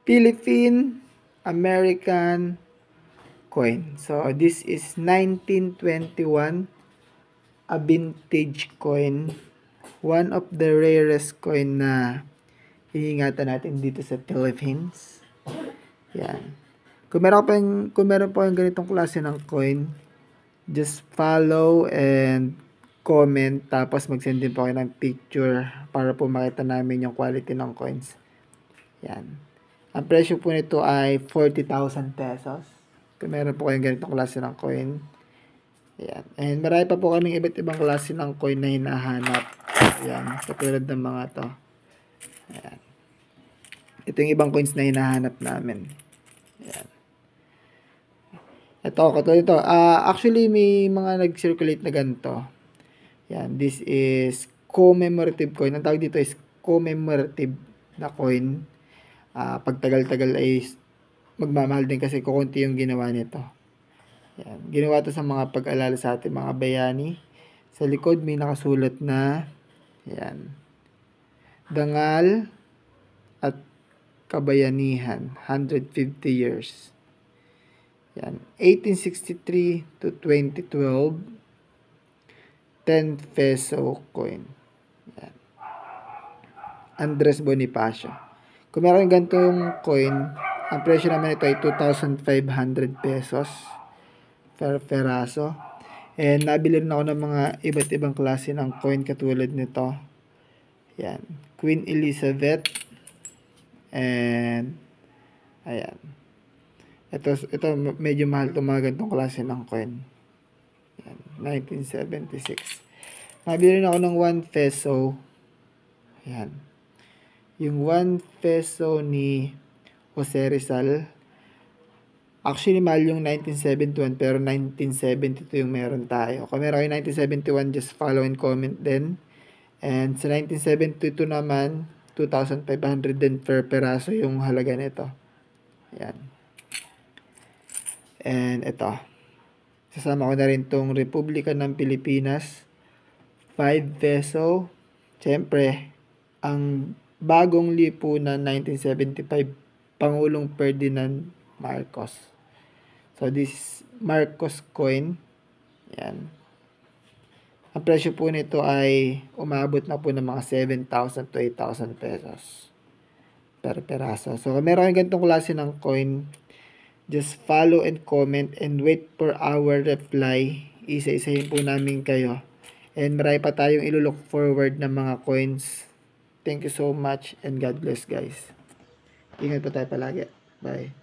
Philippine American coin. So, this is 1921, a vintage coin. One of the rarest coin na iingatan natin dito sa Philippines. Yan. Kung meron po yung ganitong klase ng coin, just follow and comment, tapos mag-send din po kayo ng picture para po makita namin yung quality ng coins. Yan. Ang presyo po nito ay 40,000 pesos. Kung meron po kayong ganitong klase ng coin. Yan. And marami pa po kaming iba't ibang klase ng coin na hinahanap. Yan. Katulad ng mga to. Yan. Ito yung ibang coins na hinahanap namin. Yan. Ito, katulad ito. Actually, may mga nag-circulate na ganito. Yan. This is commemorative coin. Ang tawag dito is commemorative na coin. Pagtagal-tagal ay magmamahal din kasi kukunti yung ginawa nito. Yan. Ginawa to sa mga pag-alala sa ating mga bayani. Sa likod may nakasulat na yan, dangal at kabayanihan, 150 years. Yan. 1863 to 2012, 10 peso coin. Yan. Andres Bonifacio. Kung meron ganitong coin, ang presyo naman ito ay 2,500 pesos per peraso. And nabili rin ako ng mga iba't ibang klase ng coin katulad nito. Yan. Queen Elizabeth. And ayan. Ito medyo mahal itong mga ganitong klase ng coin. Yan. 1976. Nabili rin ako ng 1 peso. Ayan. Yung 1 peso ni Jose Rizal. Actually, mahal yung 1971 pero 1972 yung meron tayo. Kung meron kayo 1971, just follow and comment din. And sa 1972 naman, 2,500 din per peraso yung halaga nito. Ayan. And ito. Sasama ko na rin tong Republika ng Pilipinas. 5 peso. Siyempre, ang bagong lipunan 1975, Pangulong Ferdinand Marcos. So, this is Marcos coin. Yan. Ang presyo po nito ay umabot na po ng mga 7,000 to 8,000 pesos per peraso. So, kung meron kayong ganitong klase ng coin, just follow and comment and wait for our reply. Isa-isahin po namin kayo. And marami pa tayong ilulook forward ng mga coins. Thank you so much and God bless, guys. Ingat po tayo palagi. Bye.